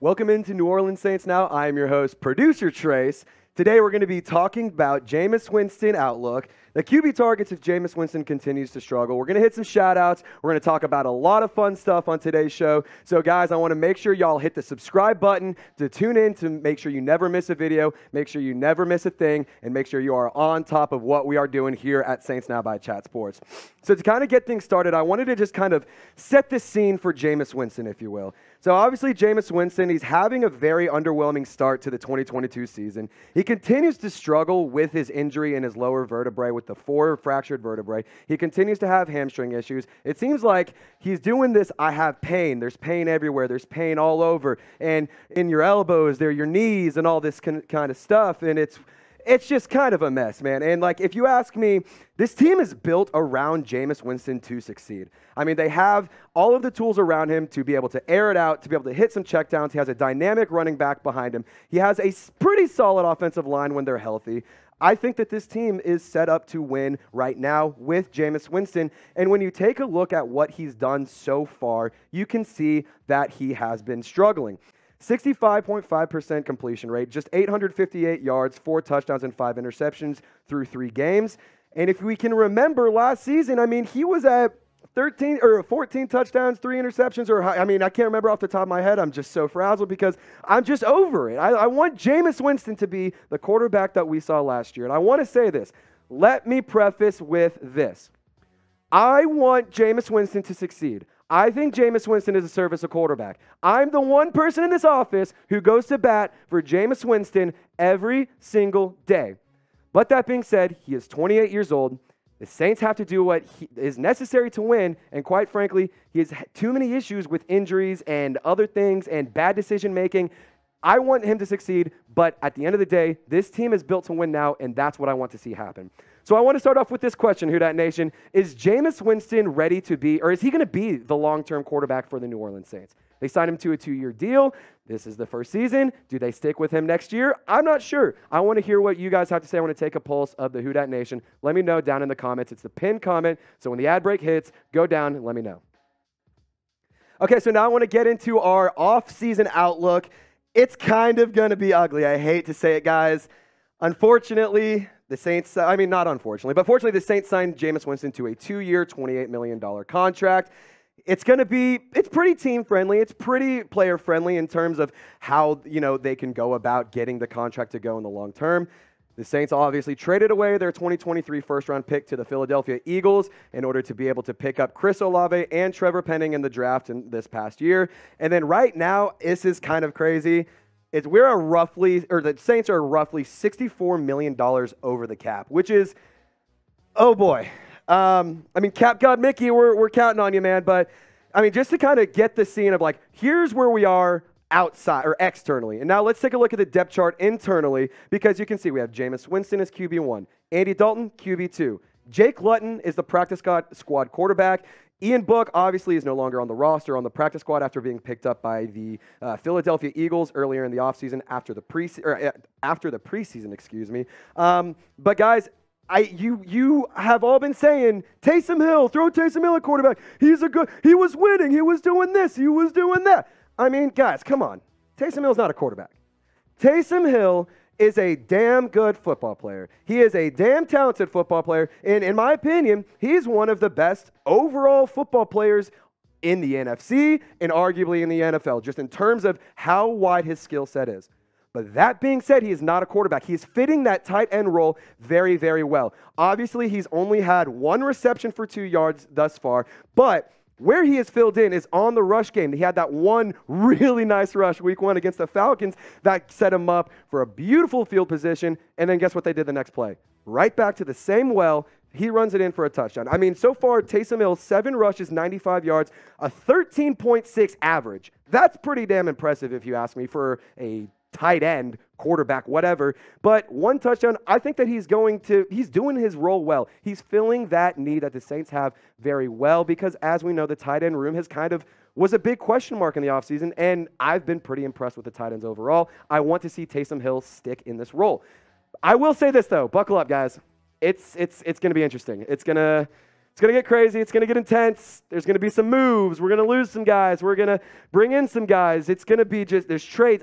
Welcome into New Orleans Saints Now. I am your host, producer Trace. Today we're going to be talking about Jameis Winston outlook, the QB targets if Jameis Winston continues to struggle. We're going to hit some shout-outs. We're going to talk about a lot of fun stuff on today's show. So, guys, I want to make sure y'all hit the subscribe button to tune in to make sure you never miss a video, make sure you never miss a thing, and make sure you are on top of what we are doing here at Saints Now by Chat Sports. So to kind of get things started, I wanted to just kind of set the scene for Jameis Winston, if you will. So obviously, Jameis Winston, he's having a very underwhelming start to the 2022 season. He continues to struggle with his injury in his lower vertebrae with the 4 fractured vertebrae. He continues to have hamstring issues. It seems like he's doing this, I have pain. There's pain everywhere. There's pain all over. And in your elbows, there, your knees, and all this kind of stuff. And it's just kind of a mess, man. And like, if you ask me, this team is built around Jameis Winston to succeed. I mean, they have all of the tools around him to be able to air it out, to be able to hit some checkdowns. He has a dynamic running back behind him. He has a pretty solid offensive line when they're healthy. I think that this team is set up to win right now with Jameis Winston. And when you take a look at what he's done so far, you can see that he has been struggling. 65.5% completion rate, just 858 yards, 4 touchdowns, and 5 interceptions through 3 games. And if we can remember last season, I mean, he was at 13 or 14 touchdowns, 3 interceptions, I can't remember off the top of my head. I'm just so frazzled because I'm just over it. I want Jameis Winston to be the quarterback that we saw last year. And I want to say this. Let me preface with this. I want Jameis Winston to succeed. I think Jameis Winston is a serviceable quarterback. I'm the one person in this office who goes to bat for Jameis Winston every single day. But that being said, he is 28 years old. The Saints have to do what is necessary to win, and quite frankly, he has too many issues with injuries and other things and bad decision-making. I want him to succeed, but at the end of the day, this team is built to win now, and that's what I want to see happen. So I want to start off with this question here, Dat Nation. Is Jameis Winston ready to be, or is he going to be the long-term quarterback for the New Orleans Saints? They signed him to a 2-year deal. This is the first season. Do they stick with him next year? I'm not sure. I want to hear what you guys have to say. I want to take a pulse of the Who Dat Nation. Let me know down in the comments. It's the pinned comment. So when the ad break hits, go down and let me know. Okay, so now I want to get into our off-season outlook. It's kind of going to be ugly. I hate to say it, guys. Unfortunately, the Saints, not unfortunately, but fortunately, the Saints signed Jameis Winston to a 2-year, $28 million contract. It's pretty team-friendly. It's pretty player-friendly in terms of how, they can go about getting the contract to go in the long term. The Saints obviously traded away their 2023 first-round pick to the Philadelphia Eagles in order to be able to pick up Chris Olave and Trevor Penning in the draft in this past year. And then right now, this is kind of crazy. The Saints are roughly $64 million over the cap, which is, oh boy. Cap God Mickey, we're counting on you, man. But, just to kind of get the scene of like, here's where we are outside or externally. And now let's take a look at the depth chart internally because you can see we have Jameis Winston as QB1, Andy Dalton, QB2. Jake Luton is the practice squad quarterback. Ian Book obviously is no longer on the roster on the practice squad after being picked up by the Philadelphia Eagles earlier in the offseason after the preseason, excuse me. But guys, you have all been saying Taysom Hill, throw Taysom Hill at quarterback. He was winning, he was doing this, he was doing that. Guys, come on. Taysom Hill's not a quarterback. Taysom Hill is a damn good football player. He is a damn talented football player. And in my opinion, he's one of the best overall football players in the NFC and arguably in the NFL, just in terms of how wide his skill set is. But that being said, he is not a quarterback. He's fitting that tight end role very, very well. Obviously, he's only had 1 reception for 2 yards thus far, but where he is filled in is on the rush game. He had that one really nice rush week 1 against the Falcons that set him up for a beautiful field position. And then guess what they did the next play? Right back to the same well. He runs it in for a touchdown. So far, Taysom Hill, 7 rushes, 95 yards, a 13.6 average. That's pretty damn impressive if you ask me for a tight end, quarterback, whatever. But 1 touchdown, I think that he's doing his role well. He's filling that need that the Saints have very well because as we know, the tight end room was a big question mark in the offseason, and I've been pretty impressed with the tight ends overall. I want to see Taysom Hill stick in this role. I will say this though, buckle up guys. It's going to be interesting. It's going to get crazy. It's going to get intense. There's going to be some moves. We're going to lose some guys. We're going to bring in some guys. It's going to be just, there's trades.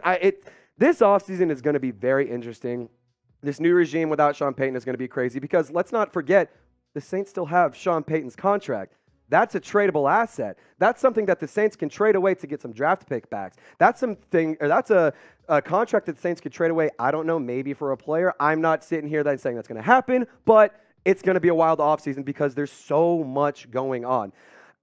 This offseason is going to be very interesting. This new regime without Sean Payton is going to be crazy because let's not forget, the Saints still have Sean Payton's contract. That's a tradable asset. That's something that the Saints can trade away to get some draft pick backs. That's a contract that the Saints could trade away, I don't know, maybe for a player. I'm not sitting here saying that's going to happen, but it's going to be a wild offseason because there's so much going on.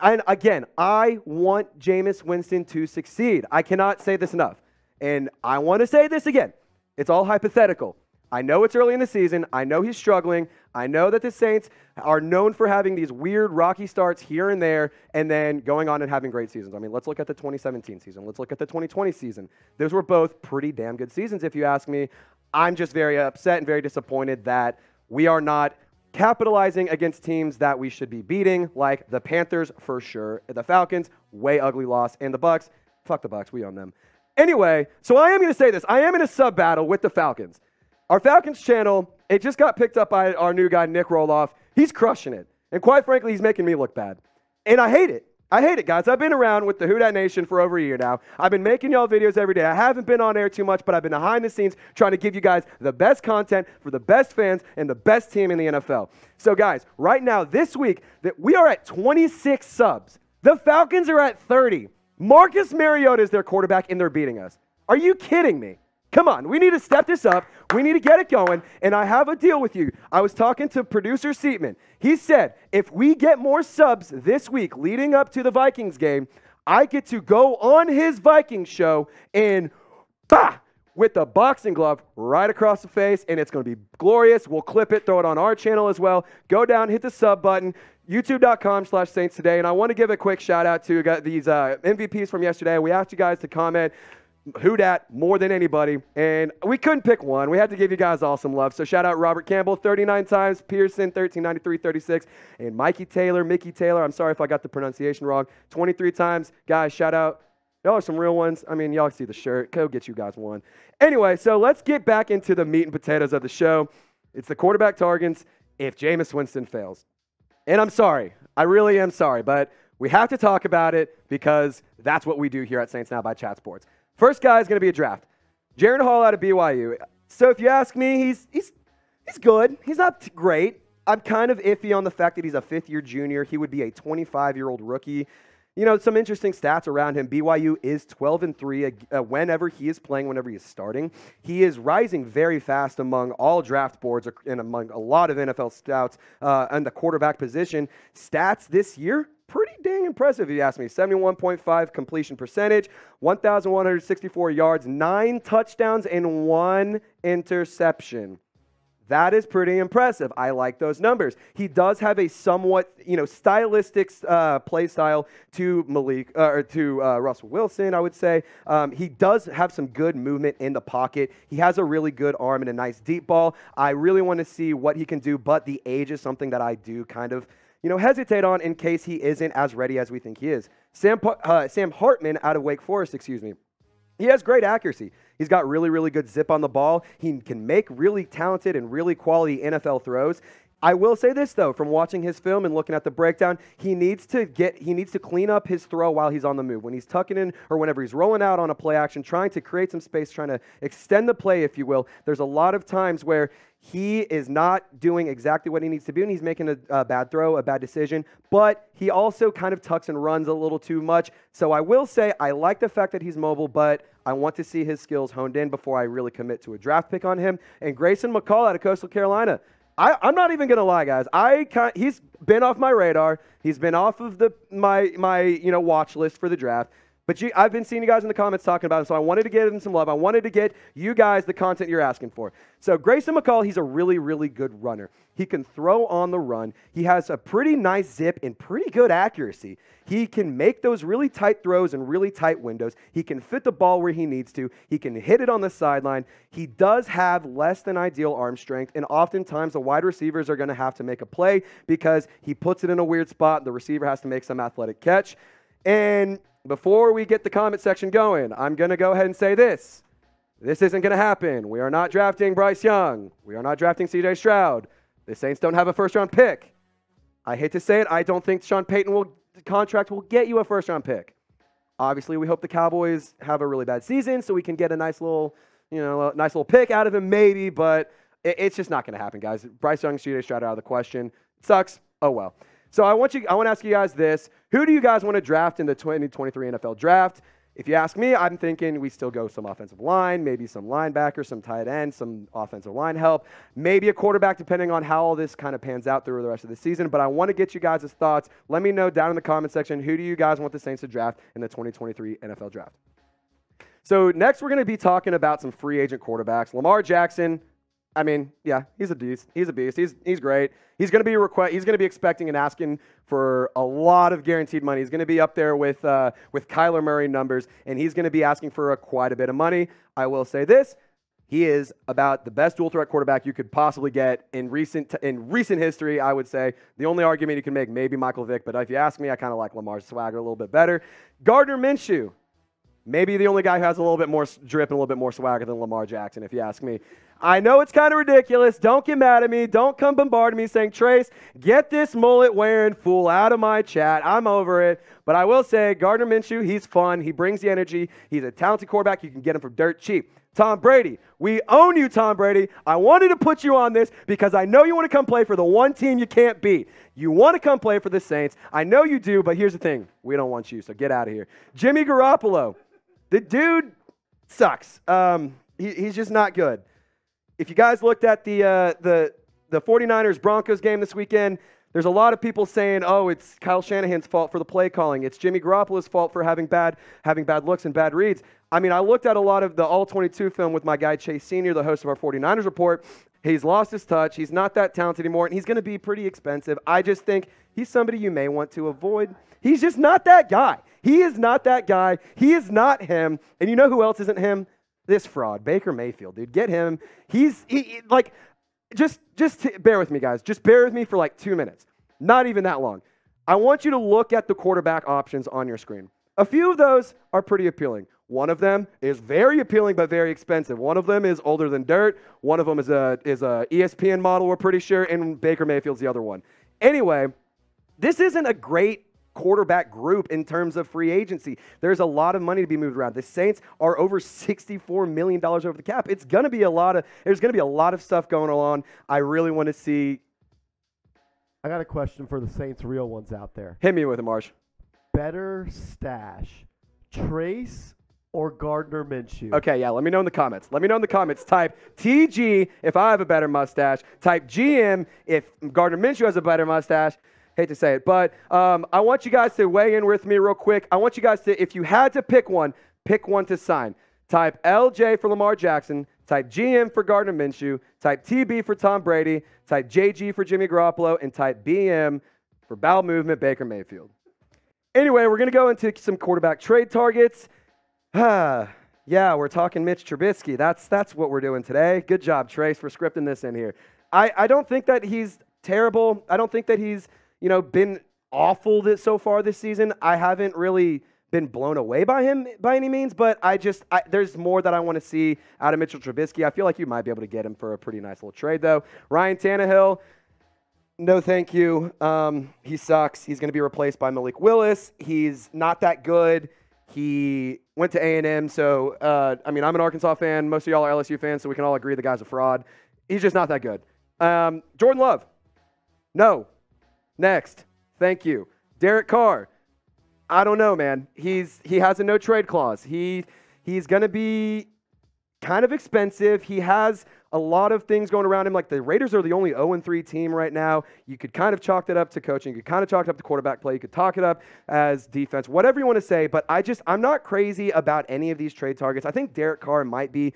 And again, I want Jameis Winston to succeed. I cannot say this enough. And I want to say this again. It's all hypothetical. I know it's early in the season. I know he's struggling. I know that the Saints are known for having these weird rocky starts here and there and then going on and having great seasons. I mean, let's look at the 2017 season. Let's look at the 2020 season. Those were both pretty damn good seasons, if you ask me. I'm just very upset and very disappointed that we are not capitalizing against teams that we should be beating, like the Panthers for sure, the Falcons, way ugly loss, and the Bucks. Fuck the Bucks, we own them. Anyway, so I am going to say this. I am in a sub battle with the Falcons. Our Falcons channel, it just got picked up by our new guy, Nick Roloff. He's crushing it. And quite frankly, he's making me look bad. And I hate it. I hate it, guys. I've been around with the Dat Nation for over a year now. I've been making y'all videos every day. I haven't been on air too much, but I've been behind the scenes trying to give you guys the best content for the best fans and the best team in the NFL. So, guys, right now, this week, we are at 26 subs. The Falcons are at 30. Marcus Mariota is their quarterback, and they're beating us. Are you kidding me? Come on, we need to step this up. We need to get it going, and I have a deal with you. I was talking to producer Seatman. He said, if we get more subs this week leading up to the Vikings game, I get to go on his Vikings show and with the boxing glove right across the face, and it's going to be glorious. We'll clip it, throw it on our channel as well. Go down, hit the sub button, youtube.com/Saints Today, and I want to give a quick shout out to these MVPs from yesterday. We asked you guys to comment who dat more than anybody, and we couldn't pick one. We had to give you guys all some love. So shout out Robert Campbell 39 times, Pearson 1393-36, and Mickey Taylor, I'm sorry if I got the pronunciation wrong, 23 times. Guys, shout out. Y'all are some real ones. I mean, y'all see the shirt. Go get you guys one. Anyway, so let's get back into the meat and potatoes of the show. It's the quarterback targets if Jameis Winston fails. And I'm sorry. I really am sorry, but we have to talk about it because that's what we do here at Saints Now by Chat Sports. First guy is going to be a draft. Jaron Hall out of BYU. So if you ask me, he's good. He's not great. I'm kind of iffy on the fact that he's a fifth-year junior. He would be a 25-year-old rookie. You know, some interesting stats around him. BYU is 12-3 whenever he is playing, whenever he is starting. He is rising very fast among all draft boards and among a lot of NFL scouts on the quarterback position. Stats this year, pretty dang impressive, if you ask me. 71.5 completion percentage, 1,164 yards, 9 touchdowns, and 1 interception. That is pretty impressive. I like those numbers. He does have a somewhat, stylistic play style to Russell Wilson, I would say. He does have some good movement in the pocket. He has a really good arm and a nice deep ball. I really want to see what he can do, but the age is something that I do kind of hesitate on in case he isn't as ready as we think he is. Sam Hartman out of Wake Forest, he has great accuracy. He's got really, really good zip on the ball. He can make really talented and really quality NFL throws. I will say this, though, from watching his film and looking at the breakdown, he needs to clean up his throw while he's on the move. When he's tucking in or whenever he's rolling out on a play action, trying to create some space, trying to extend the play, if you will, there's a lot of times where he is not doing exactly what he needs to do, and he's making a bad throw, a bad decision, but he also kind of tucks and runs a little too much. So I will say I like the fact that he's mobile, but I want to see his skills honed in before I really commit to a draft pick on him. And Grayson McCall out of Coastal Carolina. I'm not even going to lie, guys. He's been off my radar. He's been off of my watch list for the draft. But I've been seeing you guys in the comments talking about him, so I wanted to get him some love. I wanted to get you guys the content you're asking for. So Grayson McCall, he's a really, really good runner. He can throw on the run. He has a pretty nice zip and pretty good accuracy. He can make those really tight throws and really tight windows. He can fit the ball where he needs to. He can hit it on the sideline. He does have less than ideal arm strength, and oftentimes the wide receivers are going to have to make a play because he puts it in a weird spot. The receiver has to make some athletic catch. And before we get the comment section going, I'm going to go ahead and say this. This isn't going to happen. We are not drafting Bryce Young. We are not drafting C.J. Stroud. The Saints don't have a first-round pick. I hate to say it, I don't think Sean Payton's contract will get you a first-round pick. Obviously, we hope the Cowboys have a really bad season so we can get a nice little pick out of him maybe, but it's just not going to happen, guys. Bryce Young, C.J. Stroud out of the question. It sucks. Oh, well. So I want to ask you guys this. Who do you guys want to draft in the 2023 NFL Draft? If you ask me, I'm thinking we still go some offensive line, maybe some linebacker, some tight end, some offensive line help, maybe a quarterback, depending on how all this kind of pans out through the rest of the season. But I want to get you guys' thoughts. Let me know down in the comment section, who do you guys want the Saints to draft in the 2023 NFL Draft? So next, we're going to be talking about some free agent quarterbacks. Lamar Jackson, I mean, yeah, he's a beast. He's a beast. He's great. He's going to be expecting and asking for a lot of guaranteed money. He's going to be up there with Kyler Murray numbers, and he's going to be asking for quite a bit of money. I will say this: he is about the best dual threat quarterback you could possibly get in recent history. I would say the only argument you can make, maybe Michael Vick, but if you ask me, I kind of like Lamar's swagger a little bit better. Gardner Minshew, maybe the only guy who has a little bit more drip and a little bit more swagger than Lamar Jackson, if you ask me. I know it's kind of ridiculous. Don't get mad at me. Don't come bombard me saying, Trace, get this mullet-wearing fool out of my chat. I'm over it. But I will say, Gardner Minshew, he's fun. He brings the energy. He's a talented quarterback. You can get him for dirt cheap. Tom Brady, we own you, Tom Brady. I wanted to put you on this because I know you want to come play for the one team you can't beat. You want to come play for the Saints. I know you do, but here's the thing. We don't want you, so get out of here. Jimmy Garoppolo, the dude sucks. He's just not good. If you guys looked at the 49ers-Broncos game this weekend, there's a lot of people saying, oh, it's Kyle Shanahan's fault for the play calling. It's Jimmy Garoppolo's fault for having bad looks and bad reads. I mean, I looked at a lot of the All-22 film with my guy Chase Sr., the host of our 49ers Report. He's lost his touch. He's not that talented anymore, and he's going to be pretty expensive. I just think he's somebody you may want to avoid. He's just not that guy. He is not that guy. He is not him. And you know who else isn't him? This fraud, Baker Mayfield, dude. Get him. Just bear with me, guys. Just bear with me for like 2 minutes. Not even that long. I want you to look at the quarterback options on your screen. A few of those are pretty appealing. One of them is very appealing but very expensive. One of them is older than dirt. One of them is a ESPN model, we're pretty sure, and Baker Mayfield's the other one. Anyway, this isn't a great quarterback group in terms of free agency. There's a lot of money to be moved around. The Saints are over $64 million over the cap. There's going to be a lot of stuff going on. I really want to see. I got a question for the Saints real ones out there. Hit me with it, Marsh. Better stash, Trace or Gardner Minshew? Okay, yeah, let me know in the comments. Type TG if I have a better mustache. Type GM if Gardner Minshew has a better mustache. Hate to say it, but I want you guys to weigh in with me real quick. I want you guys to, if you had to pick one to sign. Type LJ for Lamar Jackson. Type GM for Gardner Minshew. Type TB for Tom Brady. Type JG for Jimmy Garoppolo. And type BM for bowel movement Baker Mayfield. Anyway, we're going to go into some quarterback trade targets. Yeah, we're talking Mitch Trubisky. That's what we're doing today. Good job, Trace, for scripting this in here. I don't think that he's terrible. I don't think that he's been awful so far this season. I haven't really been blown away by him by any means, but there's more that I want to see out of Mitchell Trubisky. I feel like you might be able to get him for a pretty nice little trade, though. Ryan Tannehill, no thank you. He sucks. He's going to be replaced by Malik Willis. He's not that good. He went to A&M, so, I'm an Arkansas fan. Most of y'all are LSU fans, so we can all agree the guy's a fraud. He's just not that good. Jordan Love, no. Next, thank you. Derek Carr, I don't know, man. He has a no-trade clause. He's going to be kind of expensive. He has a lot of things going around him. Like the Raiders are the only 0-3 team right now. You could kind of chalk that up to coaching. You could kind of chalk it up to quarterback play. You could talk it up as defense, whatever you want to say. But I'm not crazy about any of these trade targets. I think Derek Carr might be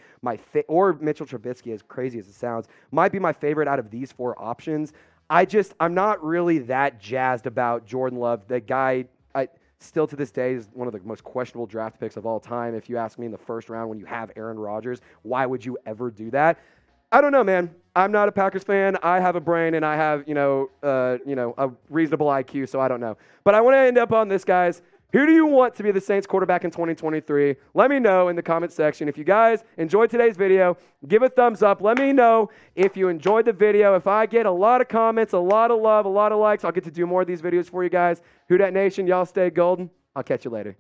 or Mitchell Trubisky, as crazy as it sounds, might be my favorite out of these four options. I'm not really that jazzed about Jordan Love. The guy, still to this day, is one of the most questionable draft picks of all time. If you ask me in the first round when you have Aaron Rodgers, why would you ever do that? I don't know, man. I'm not a Packers fan. I have a brain and I have, a reasonable IQ, so I don't know. But I want to end up on this, guys. Who do you want to be the Saints quarterback in 2023? Let me know in the comment section. If you guys enjoyed today's video, give a thumbs up. Let me know if you enjoyed the video. If I get a lot of comments, a lot of love, a lot of likes, I'll get to do more of these videos for you guys. Who Dat Nation, y'all stay golden. I'll catch you later.